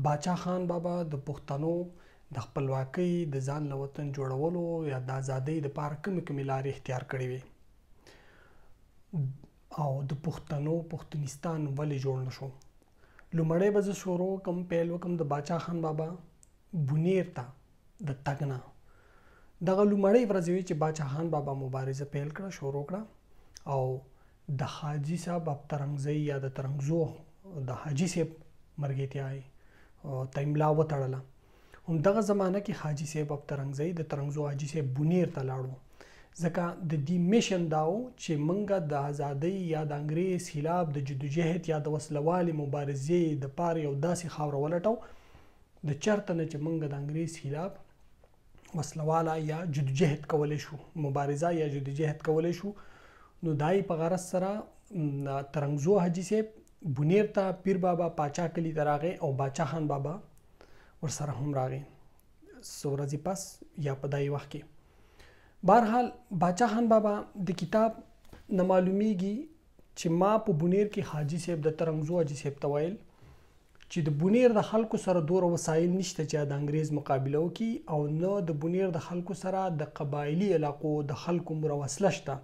باچا خان بابا د پښتنو د خپلواکۍ د ځان له وطن جوړولو یا د ازادۍ دپاره کومې لارې اختیار کړې وې او د پښتنو پښتونستان ولې جوړ نه شو. لومړی به زه شروع کوم پیل وکم د باچا خان بابا بونیر ته د تګ نه. دغه لومړۍ ورځ وي چې باچا خان بابا مبارزه پیل کړه شروع کړه او د حاجي صاحب ابترنګزۍ یا د ترنګزو د حاجي صاحب مرګیتیا ته املا وتړله. همدغه زمانه کې حاجي صاحب ابترنګزۍ د ترنګزو حاجي صاحب بونیر ته لاړو ځکه د دې میشن دا و چې موږ د ازادۍ یا د انګریز خلاف د جدوجهد یا د وسلوالې مبارزې دپاره یو داسې خاوره ولټو د چرته نه چې موږ د انګریز خلاف وسلواله یا جدوجهد کولی شو مبارزه یا جدوجهد کولی شو. نو دای په غرض سره ترنګزو حاجي صاحب بونیر ته پیر بابا پاچا کلي ته راغی او باچا خان بابا ورسره هم راغی څو ورځې پس یا په دای وخت کې. بهرحال باچا خان بابا د کتاب نه معلومیږي چې ما په بونیر کې حاجي صاحب د ترنګزو حاجي صاحب ته ویل چې د بونیر د خلکو سره دوره وسایل نشته چې د انګریز مقابله وکړي او نه د بونیر د خلکو سره د قبایلي علاقو د خلکو مره وسله شته.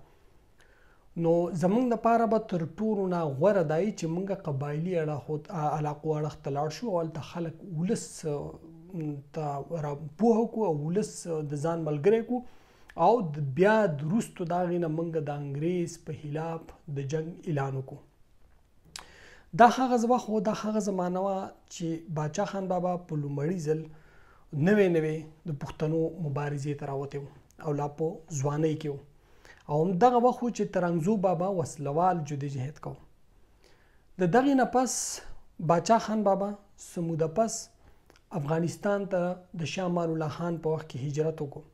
نو زمونږ دپاره به تر ټولو نه غوره دی چې موږ قبایلي علاقو اړخ ته لاړ شو او هلته خلک ولس ته راپوهه کړو او ولس د ځان ملګری کړو او بیا وروستو د هغې نه موږ د انګریز په خلاف د جنګ اعلان وکړو. دا هغه وخت و دا هغه زمانه وه چې باچا خان بابا په لومړي ځل نوې د پښتنو مبارزې ته راوتی و او لا په ځوانۍ کې و او همدغه وخت و چې ترنګزو بابا وسلوال جدوجهد کو. د دغې نه پس باچا خان بابا څه موده پس افغانستان ته د شاه امان الله خان په وخت کې هجرت وکړو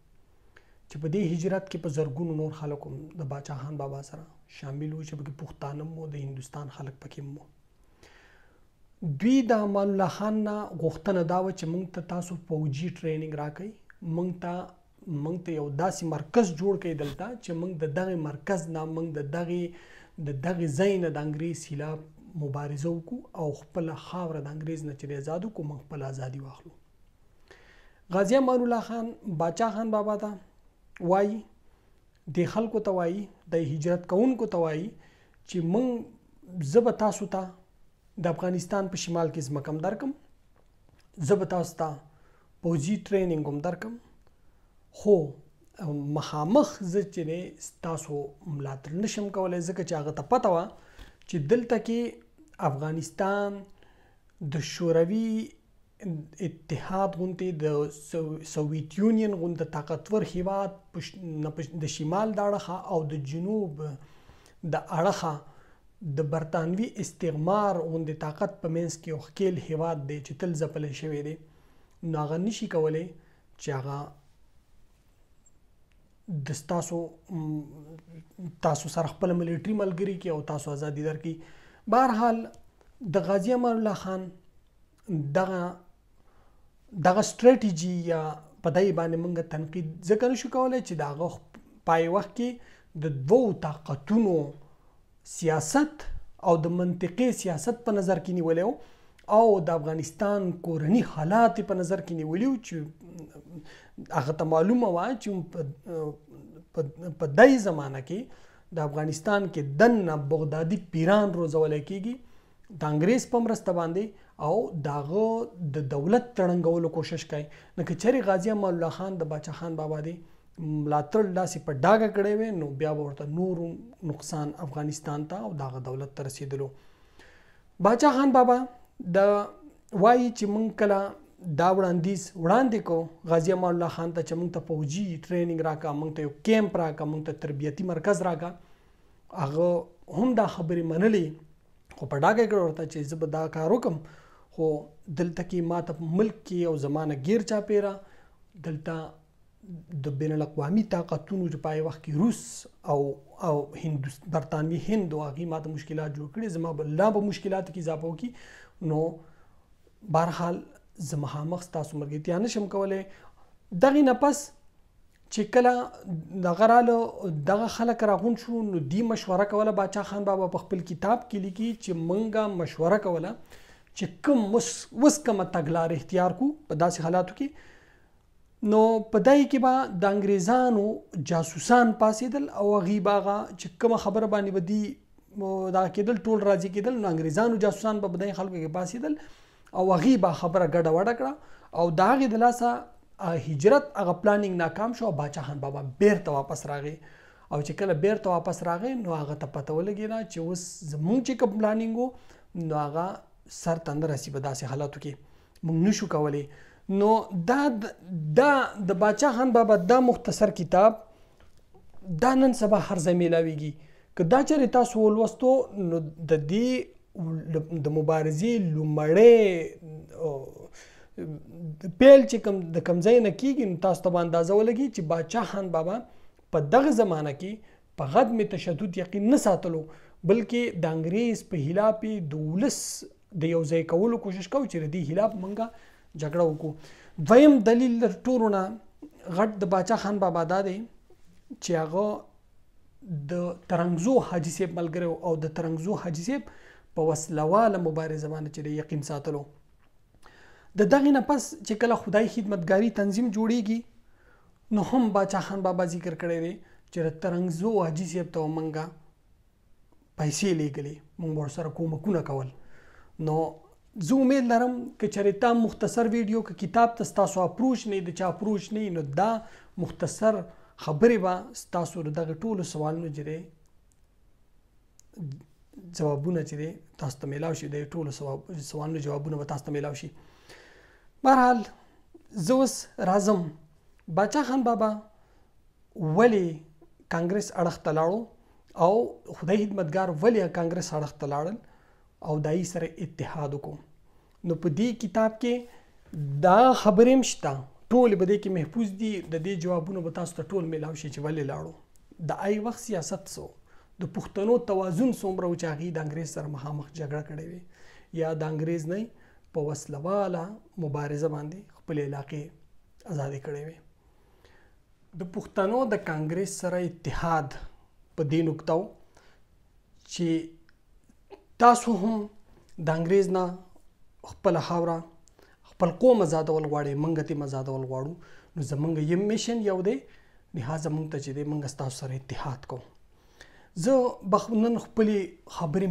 چې په دې هجرت کې په زرګونو نور خلک هم د باچا خان بابا سره شامل وو چې پکې پښتانه مو د هندوستان خلک پکې مو. دوی د امان الله خان نه غوښتنه دا وه چې موږ ته تاسو فوجي ټریننګ راکړئ موږ ته یو داسې مرکز جوړ کړئ دلته چې موږ د دغې مرکز نه موږ د دغې ځای نه د انګریز خلاف مبارزه وکړو او خپله خاوره د انګریز نه چې آزاد وکړو موږ خپله ازادي واخلو. غازي امان الله خان باچا خان بابا ته وایي د خلکو ته وایي د هجرت کوونکو ته وایي چې موږ زه به تاسو ته د افغانستان په شمال کې ځمکه هم درکم زه به تاسو ته پوځي ټریننګ هم درکم خو مخامخ زه چې دی ستاسو ملاتړ نشم کولی ځکه چې هغه ته پته وه چې دلته کې افغانستان د شوروي اتحاد غوندې د سوویت یونین غوندې طاقتور هیواد د شمال د اړخه او د جنوب د اړخه د برطانوي استعمار غوندې طاقت په منځ کې یو ښکیل هیواد دی چې تل ځپلی شوی دی نو هغه نشي کولی چې هغه د تاسو سره خپل ملیټري ملګري کړي او تاسو ازادي درکړي. بهرحال د غازي امان الله خان دغه سټریټیجي یا په دې باندې موږ تنقید ځکه نشو کولی چې د هغه پای وخت کې د دوو طاقتونو سیاست او د منطقي سیاست په نظر کې نیولی او د افغانستان کورني حالات په نظر کې نیولي چې هغه ته معلومه وه چې په دې زمانه کې د افغانستان کې دننه بغدادي پیران روزولی کېږي د انګریز په مرسته باندې او د هغه د دولت تړنګولو کوشش کوي. نو که چېرې غازي امان الله خان د باچا خان بابا دی ملاتړ داسې په ډاګه کړی وی نو بیا به ورته نور نقصان افغانستان ته او د هغه دولت ته رسېدلو. باچا خان بابا وایي چې موږ کله دا وړاندې کو غازي امان الله خان ته چې موږ ته فوجي ټریننګ راکړه موږ ته یو کیمپ راکړه موږ ته تربیتي مرکز راکړه هغه هم دا خبرې منلې خو په ډاګه کړه ورته چې زه به دا کار وکړم خو دلته کې ما ته ملک کې یو زمانه ګیر چاپېره دلته د بین الاقوامي طاقتونو چې په وخت کې روس او برطانوي هند او هغې ما ته مشکلات جوړ کړي زما به لا به مشکلاتو کې اضافه وکړي نو بهرحال زه مخامخ ستاسو ملګرتیا نشم کولی. دغې نه پس چې کله دغه راله دغه خلک راغونډ شو نو دی مشوره کوله باچا خان بابا په خپل کتاب کې لیکي چې موږ مشوره کوله چې کوم اوس کومه تګلارې اختیار کو په داسې حالاتو کې نو په دای کې به د انګریزانو جاسوسان پاسېدل او هغوی به هغه چې کومه خبره باندې به دي دا کېدل ټول راضي کېدل نو انګریزانو جاسوسان به دای خلکو کې پاسېدل او هغوی به خبره ګډه وډه کړه او د هغې د لاسه هجرت هغه پلانینګ ناکام شو او باچا خان بابا بیرته واپس راغی او چې کله بیرته واپس راغی نو هغه ته پته ولګېده چې اوس زمونږ چې کوم پلانینګ و نو هغه سر ته نه رسي په داسې حالاتو کې موږ نشو کولی نو دا د باچا خان بابا دا مختصر کتاب دا نن سبا هر ځای میلاویږي که دا چېرې تاسو ولوستو نو د دې د مبارزې لومړی پیل چې د کوم ځای نه کېږي نو تاسو ته به اندازه ولګي چې باچا خان بابا په دغه زمانه کې په عدم تشدد یقین نه ساتلو بلکې د انګریز په خلاف د ولس د یو ځای کولو کوشش کوو چې د دې خلاف مونږه جګړه وکړو. دویم دلیل د ټولو نه غټ د باچا خان بابا دا دی چې هغه د ترنګزو حاجي صاحب ملګری او د ترنګزو حاجي صاحب په وسلواله مبارزه باندې چې د یقین ساتلو. د دغې نه پس چې کله خدای خدمتګاري تنظیم جوړیږي نو هم باچا خان بابا ذکر کړی دی چې د ترنګزو حاجي صاحب ته مونږه پیسې لیږلې مونږ ورسره کومکونه کول. نو زه امید لرم که چېرې تا مختصر ویډیو که کتاب ته ستاسو اپروچ نه د چا اپروچ نه نو دا مختصر خبرې به ستاسو د دغه ټولو سوالونو چې دی جوابونه چې دی تاسو ته میلاو شي د ټولو سوالونو جوابونه به تاسو ته میلاو شي. بهرحال زه اوس راځم باچا خان بابا ولې کانګرس اړخ ته لاړو او خدای خدمتګار ولې کانګرس اړخ ته لاړل او دای سره اتحاد وکړو. نو په دې کتاب کې دا خبرې هم شته ټول به دې کې محفوظ دي د دې جوابونه به تاسو ته ټول میلاو شي چې ولې لاړو. د ای وخت سیاست سو د پښتنو توازن څومره و چې هغوی د انګریز سره مخامخ جګړه کړې وي یا د انګریز نه په وسلواله مبارزه باندې خپل علاقې ازادي کړې وي. د پښتنو د کانګرس سره اتحاد په دې نقطه چې تاسو هم د انګریز نه خپل خاوره خپل قوم آزادول غواړئ موږ ته آزادول غواړو نو زمونږ یم میشن یو دی لهذا موږ ته چې دی موږ ستاسو سره اتحاد کوو. زه نن خپلې خبرې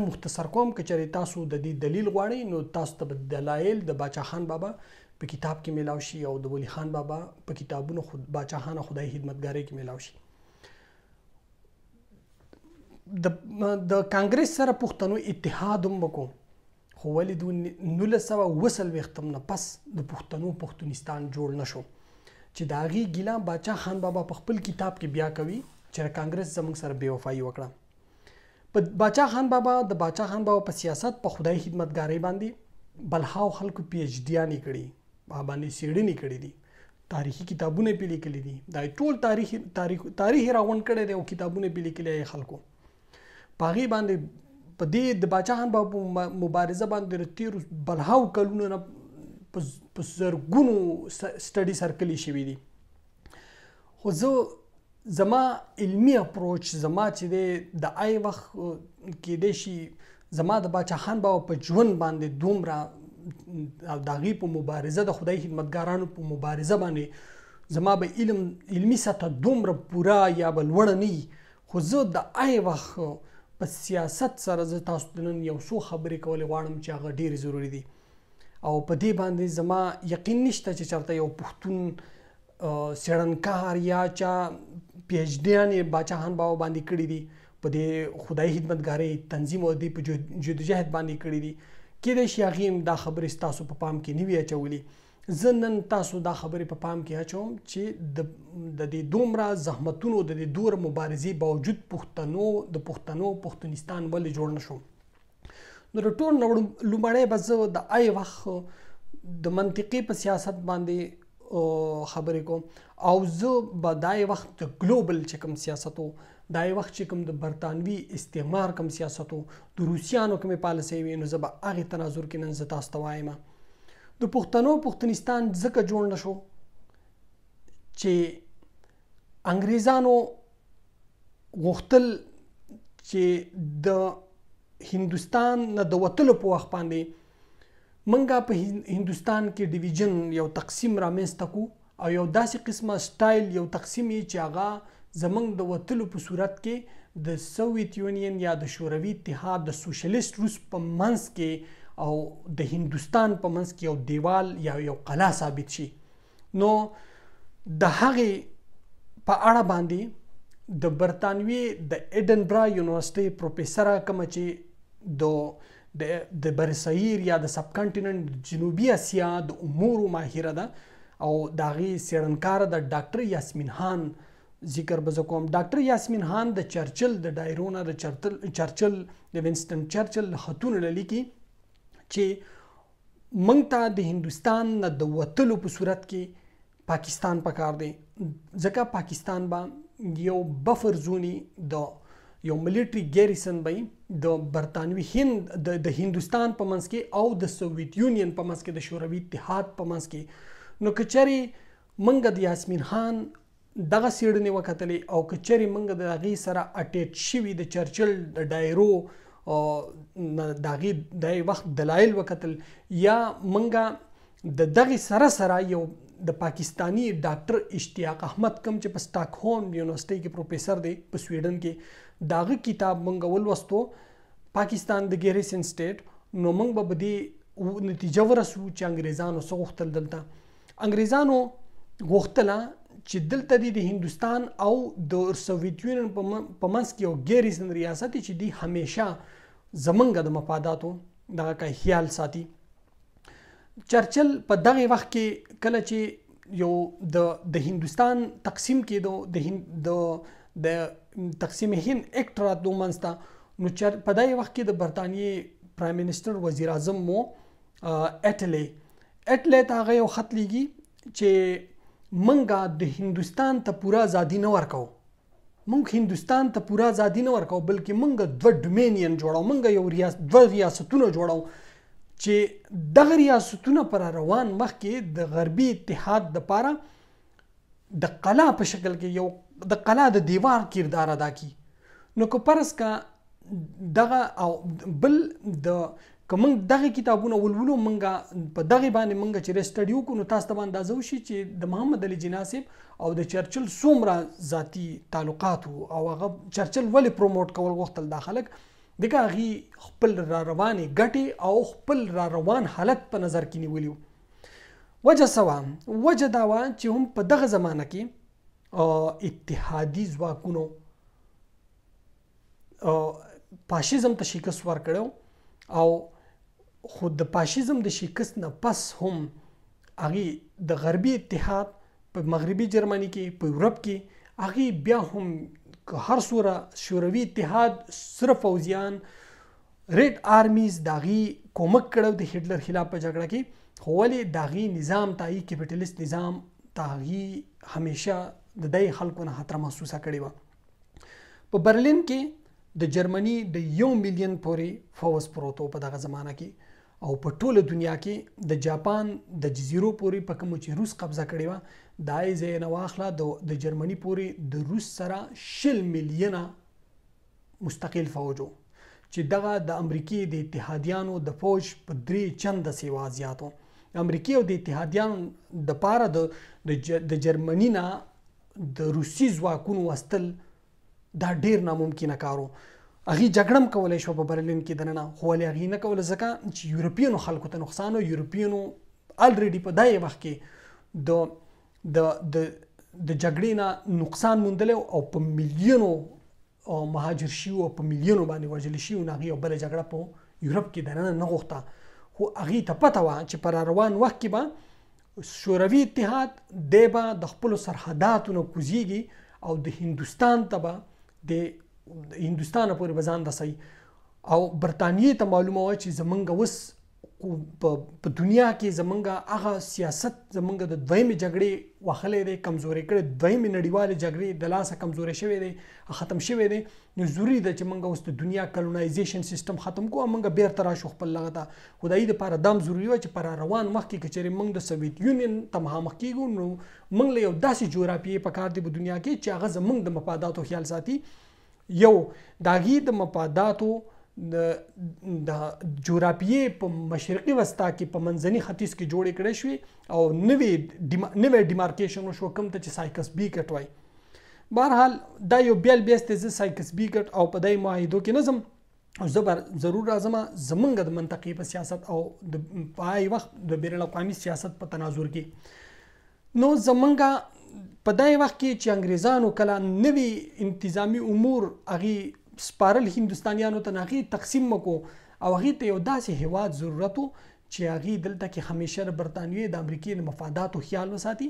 مختصر کوم که چېرې تاسو د دې دلیل غواړئ نو تاسو ته به دلایل د باچا خان بابا په کتاب کې میلاو شي او د ولی خان بابا په کتابونو باچا خان خدای خدمتګارۍ کې میلاو شي. د کانګرس سره پښتنو اتحاد هم وکړو خو ولې د 1940 نه پس د پښتنو پښتونستان جوړ نشو چې د هغې ګیله باچا خان بابا په خپل کتاب کې بیا کوي چې کانګرس زموږ سره بې وفایي وکړه. په باچا خان بابا د باچا خان بابا په سیاست په خدای خدمتګارۍ باندې بلهاو خلکو پی ایچ ډیانې کړي باندې څېړنې کړي دي تاریخي کتابونه پې لیکلي دي دا ټول تاریخ راغونډ کړی دی او کتابونه پې لیکلي دي خلکو په هغې باندې په دې د باچا خان بابا مبارزه باندې د تېرو بلهاو کلونو نه په زرګونو سټډي سرکلي شوي دي. خو زما علمي اپروچ زما چې دی د ای وخت کېدای شي زما د باچا خان بابا په ژوند باندې دومره د هغې په مبارزه د خدای خدمتګارانو په مبارزه باندې زما به علمي سطح دومره پوره یا به لوړه نه وي خو زه د ای وخت په سیاست سره زه تاسو ته نن یو څو خبرې کولی غواړم چې هغه ډېرې ضروري دي او په دې باندې زما یقین نشته چې چېرته یو پښتون څېړنکار یا چا پی ایچ ډیانې باچا خان بابا باندې کړي دي په دې خدای خدمتګارۍ تنظیم او دې په جدوجهد باندې کړي دي کېدای شي هغې هم دا خبرې ستاسو په پام کې نه وي اچولي. زه نن تاسو دا خبرې په پام کې اچوم چې د دې دومره زحمتونو د دې دومره مبارزې باوجود پښتنو پښتونستان ولې جوړ نه شو. نو د ټول لومړی به زه د ای وخت د منطقې په سیاست باندې خبرې کوم او زه به د ای وخت د ګلوبل چې کوم سیاست و د ای وخت چې کوم د برطانوي استعمار کوم سیاست و د روسیانو کومې پالیسۍ وې نو زه به هغې تناظر کې نن زه تاسو ته وایم. د پښتنو پښتونستان ځکه جوړ نه شو چې انګریزانو غوښتل چې د هندوستان نه د وتلو په وخت باندې منګه په هندوستان کې ډیویژن یو تقسیم رامنځته کو او یو داسې قسمه سټایل یو تقسیم چې هغه زمونږ د وتلو په صورت کې د سوویت یونین یا د شوروي اتحاد د سوشلیست روس په منځ کې او د هندوستان په منځ کې یو دیوال یا یو قلا ثابت شي. نو د هغې په اړه باندې د برطانوي د ایډنبرا یونیورسټۍ پروفیسره کومه چې د برصغیر یا د سب کانټیننټ جنوبي اسیا د امورو ماهره ده او د هغې څېړنکاره د ډاکټر یاسمین خان ذکر به زه کوم. ډاکټر یاسمین خان د چرچل د ډایرو نه د چرچل د وینسټن چرچل خطونه لیکي چې موږ ته د هندوستان نه د وتلو په صورت کې پاکستان پکار دی، ځکه پاکستان به یو بفر زونی د یو ملیټري ګیریسن به د برطانوي هند د هندوستان په منځ کې او د سوویت یونین په منځ کې د شوروي اتحاد په منځ کې. نو که چېرې موږ د یاسمین خان دغه څېړنې وکتلې او که چېرې موږ د هغې سره اټیچ شوي د چرچل د ډایرو د هغې د وخت دلایل وکتل یا موږ د دغې سره یو د پاکستانی ډاکټر اشتیاق احمد کوم چې په سټاکهولم یونیورسټۍ کې پروفیسر دی په سویډن کې، د هغه کتاب موږ ولوستو پاکستان د ګیریسن سټیټ، نو موږ به دې نتیجه ورسو چې انګریزانو څه غوښتل. دلته انګریزانو غوښتله چې دلته د هندوستان او د سوویت یونین په منځ کې یو ګیریسن ریاست چې دی همیشه زمونږ د مفاداتو دغه خیال ساتي. چرچل په دغه وخت کې کله چې یو د هندوستان تقسیم کېدو د تقسیم هند اکټ راتلو منځ ته، نو په دغه وخت کې د برطانیې پرایم منسټر وزیر اعظم مو اټلی ته هغه یو خط لیږي چې منګه د هندوستان ته پوره ازادي نه ورکو، منګ هندوستان ته پوره ازادي نه ورکو بلکې منګه دوه ډومینین جوړو، منګه یو دوه ریاستونه جوړو چې دغه ریاستونه پر روان وخت کې د غربي اتحاد دپاره د قلا په شکل کې یو د قلا د دیوار کردار ادا کی. نو که فرض کا دغه او بل د که موږ دغه کتابونه ولولو موږ په دغه باندې موږ چې سټډي وکړو نو تاسو ته به اندازه وشي چې د محمد علي جناح صاحب او د چرچل څومره ذاتي تعلقات او هغه چرچل ولې پروموټ کول غوښتل دا خلک دغه هغې خپل را روانې ګټې او خپل را روان حالت په نظر کې نیولي وو. وجه څه وه؟ وجه دا وه چې هم په دغه زمانه کې اتحادي ځواکونو فاشیزم ته شکست ورکړی او خو د فاشیزم د شکست نه پس هم هغې د غربي اتحاد په مغربي جرمني کې په یورپ کې هغې بیا هم که هر څومره شوروي اتحاد سره پوځیان ریډ آرمیز د هغې کومک کړی د هټلر خلاف په جګړه کې، خو ولې د هغې نظام ته هغې کیپیټلیست نظام ته هغې همیشه د دې خلکو نه خطره محسوسه کړې وه. په برلین کې د جرمني د 1 ملیون پورې فوج پروت و په دغه زمانه کې او په ټوله دنیا کې د جاپان د جزیرو پورې په کومو چې روس قبضه کړې وه دا یې ځای نه واخله د جرمني پورې د روس سره 20 میلیونه مستقل فوج و چې دغه د امریکې د اتحادیانو د فوج په 3 چنده سیوا زیات و. امریکې او د اتحادیانو دپاره د جرمني نه د روسي ځواکونو وستل دا ډیر ناممکنه کار و. هغې جګړه هم کولی شوه په برلین کې دننه، خو ولې هغې نه کوله ځکه چې یورپینو خلکو ته نقصان و. یورپینو الریډي په دغه وخت کې د جګړې نه نقصان موندلی او په میلیونو مهاجر شوي او په میلیونو باندې وژلي شوي، نو هغې یو بله جګړه په یورپ کې دننه نه غوښته. خو هغې ته پته وه چې په روان وخت کې به شوروي اتحاد دی به د خپلو سرحداتو نه کوزیږي او د هندوستان ته به د هندوستان پورې به ځان رسوي او برطانیې ته معلومه وه چې زمونږ اوس په دنیا کې زمونږ هغه سیاست زمونږ د دویمې جګړې وهلی دی، کمزورې کړی، دویمې نړیوالې جګړې د لاسه کمزوری شوی دی، ختم شوی دی. نو ضروري ده چې موږ اوس د دنیا کلونایزیشن سیستم ختم کړو او موږ بیرته راشو خپل لغه ته. خو د هغې دپاره دا هم ضروري وه چې پر روان وخت کې که چېرې موږ د سوویت یونین ته مخامخ کېږو نو موږ له یو داسې جغرافیې پکار دی په دنیا کې چې هغه زموږ د مفاداتو خیال ساتي. یو د هغې د مفاداتو د جغرافیې په مشرقي وسطا کې په منځني ختیځ کې جوړې کړې شوې او نوې ډیمارکیشن وشو کوم ته چې سایکس بیکټ وایي. بهرحال دا یو بیل بیس دی زه سایکس بیکټ او په دې معاهدو کې نظم زه ضرور راځم زمونږ د منطقې په سیاست او د پای وخت د بین الاقوامي سیاست په تناظر کې. نو زمونږ په دای وخت کې چې انګریزانو کله نوي انتظامی امور هغې سپارل هندوستانیانو ته هغې تقسیم مکو او هغې ته یو داسې هیواد ضرورت و چې هغې دلته کې همیشه د برطانیې د امریکې د مفاداتو خیال وساتي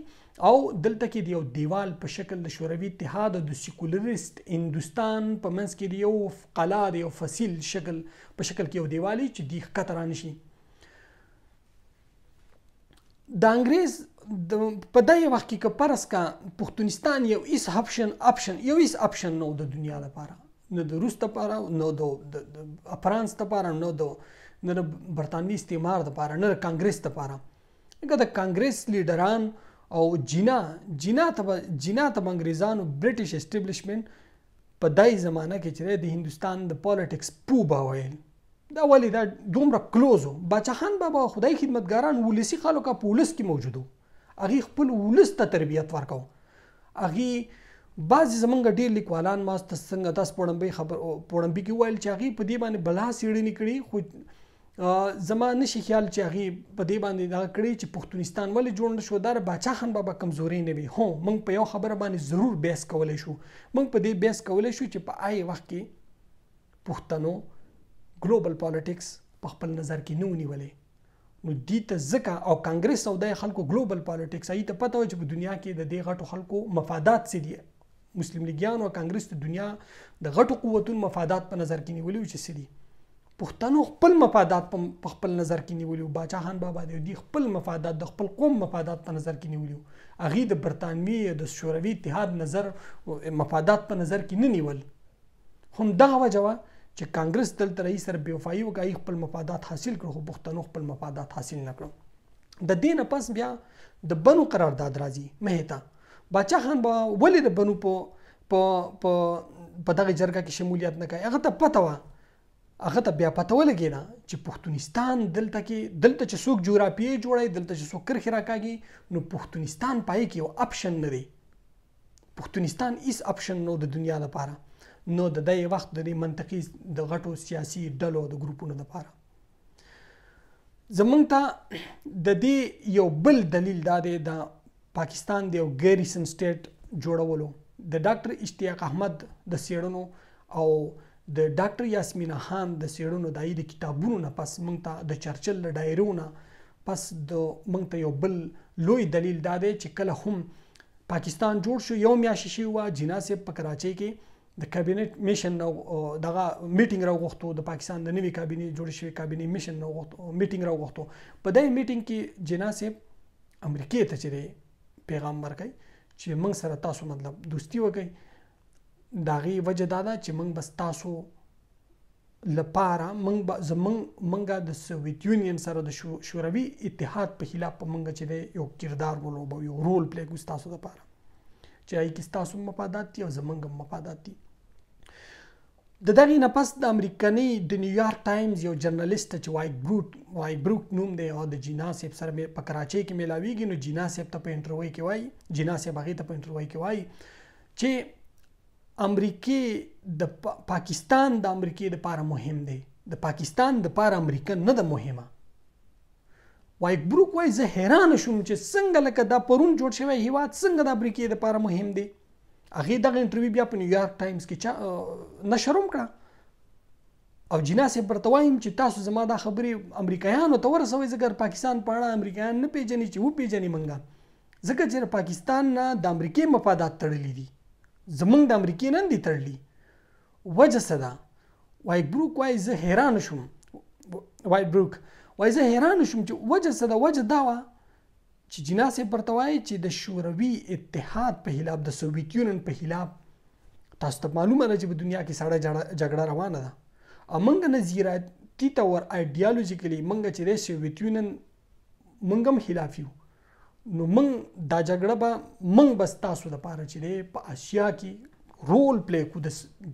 او دلته کې د یو دیوال په شکل د شوروي اتحاد او د سیکولریست هندوستان په منځ کې د یو قلا د یو فصیل شکل په شکل کې یو دیوال چې دی ښکته رانشي. د انګریز په دغه وخت کې که فرض کا پښتونستان یو هیڅ اپشن نه و د دنیا لپاره، نه د روس لپاره، نه د فرانس لپاره، نه د برطانوي استعمار لپاره، نه د کانګریس لپاره. لکه د کانګریس لیډران او جینا ته انګریزانو برټش اسټابلیشمنت په دای زمانه کې چې د هندوستان د پالیټکس پوبا ویل دا ولې دا دومره کلوز و. باچا خان بابا خدای خدمتګاران ولسی خلکو په ولس کې موجودو، هغې خپل ولس ته تربیت ورکو. هغې بعضې زمونږ ډېر لیکوالان ما څنګه تاسو پوړنبي کې وویل چې هغې په دې باندې بلا څېړنې کړي، خو زما نشي خیال چې هغې په دې باندې دغه کړي چې پښتونستان ولې جوړ نه شو. دا د باچا خان بابا کمزوري نه وي. هو موږ په یو خبره باندې ضرور بحث کولی شو، موږ په دې بحث کولی شو چې په هغې وخت کې پښتنو ګلوبل پالیټکس په خپل نظر کې نه ونیولې. نو دې ته ځکه او کانګریس او د خلکو ګلوبل پالیټکس هغې ته پته وه چې په دنیا کې د دې غټو خلکو مفادات څه دي. مسلم لیګیانو او کانګریس د دنیا د غټو قوتونو مفادات په نظر کې نیولي وو چې څه دي. پښتنو خپل مفادات په خپل نظر کې نیولي وو. باچا خان بابا دی خپل مفادات د خپل قوم مفادات په نظر کې نیولي وو. هغې د برطانوي د شوروي اتحاد نظر مفادات په نظر کې نه نیول. همدغه وجه وه چې کانګریس دلته رئیس سره بېوفایي وکړه، خپل مفادات حاصل کړو، خو پښتنو خپل مفادات حاصل نه کړو. د دې نه پس بیا د بنو قرارداد راځي مهې ته. باچا خان به ولې د بنو په دغه جرګه کې شمولیت نه کوي؟ هغه ته پته وه، هغه ته بیا پته ولګېده چې پښتونستان دلته چې څوک جغرافیې جوړوي، دلته چې څوک کرښې راکاږي، نو پښتونستان په هغې کې یو اپشن نه دی. پښتونستان هیڅ اپشن نه د دنیا لپاره. نو د دې وخت د دې منطقي د غټو سیاسي ډلو د ګروپونو لپاره زمونږ ته د دې یو بل دلیل دا دی د پاکستان د یو ګیریسن سټیټ جوړولو، د ډاکټر اشتیاق احمد د څېړنو او د ډاکټر یاسمین خان د څېړنو د هغې د کتابونو نه پس موږ ته د چرچل د ډایرو نه پس موږ ته یو بل لوی دلیل دا دی چې کله هم پاکستان جوړ شو، یو میاشت شوې وه، جینا صاحب په کراچۍ کې د کابینټ میشن دغه میټینګ راوغوښتو، د پاکستان د نوي کابینې جوړ شوي کابینې میشن میټینګ راوغوښتو. په دې میټینګ کې جینا صاحب امریکې ته چې دی پیغام ورکوي چې موږ سره تاسو مطلب دوستي وکړئ. د هغې وجه دا ده چې موږ بس تاسو لپاره موږ د سوویت یونین سره د شوروي اتحاد په خلاف په موږ چې دی یو کردار ولوبو، یو رول پلی کوو ستاسو لپاره چې هغې کې ستاسو مفادات دي او زموږ هم مفادات دي. د دغې نه پس د امریکني د نیویارک ټایمز یو جرنالیست چې وایټ بروک نوم دی او د جینا صاحب سره په کراچۍ کې میلاویږي، نو جینا صاحب ته په انټرویو کې وایي، جینا صاحب هغې ته په انټرویو کې وایي چې پاکستان د امریکې دپاره مهم دی، د پاکستان دپاره امریکا نه ده مهمه. وایټ بروک وایي زه حیرانه شوم چې څنګه لکه دا پرون جوړ شوی هیواد څنګه د امریکې دپاره مهم دی. هغې دغه انټرویو بیا په نیویارک ټایمز کې نشر هم کړه او جینا صاحب ورته وایم چې تاسو زما دا خبرې امریکایانو ته ورسوئ، ځکه پاکستان په اړه امریکایان نه پیژني چې وپیژني موږ، ځکه چې پاکستان نه د امریکې مفادات تړلي دي، زموږ د امریکې نه دي تړلي. وجه څه ده؟ وایټ بروک وایي زه حیرانه شوم، وایټ بروک وایي زه حیرانه شوم چې وجه څه ده؟ وجه دا وه چې جینا صاحب ورته وایي چې د شوروي اتحاد په خلاف، د سوویت یونین په خلاف تاسو ته معلومه ده چې په دنیا کې سړه جګړه روانه ده. موږ نظریاتي طور ایډیالوژیکلي موږ چې د سوویت یونین موږ هم خلاف یو، نو موږ دا جګړه به موږ بس تاسو لپاره چې دی په اسیا کې رول پلی کړو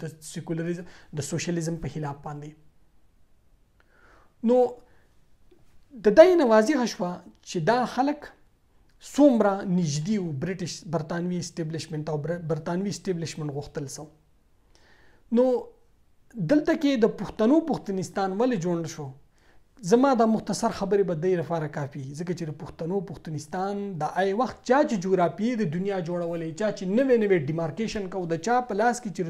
د سیکولریزم د سوشلیزم په خلاف باندې. نو د دې نه واضح شوه چې دا خلک څومره نږدې وو برطانوي اسټابلیشمنت او برطانوي اسټابلیشمنت غوښتل سو. نو دلته کې د پښتنو پښتونستان ولې جوړ نشو؟ زما دا مختصر خبرې به د لپاره کافي، ځکه چې د پښتنو پښتونستان د آی وخت چا چې جغرافیې د دنیا جوړولې، چا چې نوې ډیمارکیشن کو، د چا په لاس کې چې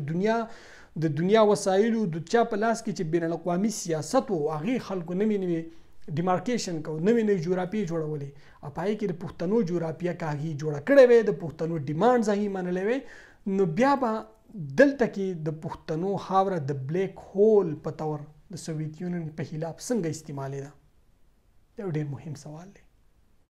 د دنیا وسایلو، د چا په لاس کې چې بین الاقوامي سیاست او هغه خلکو نوې ډیمارکیشن کو، نوې جغرافیې جوړولې، اپای کې د پښتنو جغرافیه کاږي جوړه کړې وې، د پښتنو ډیمانډز هغه منلې وې، نو بیا به دلته کې د پښتنو خاوره د بلیک هول په تور د سوویت یونین په خلاف څنګه استعمالېده؟ دا ډېر مهم سوال دی.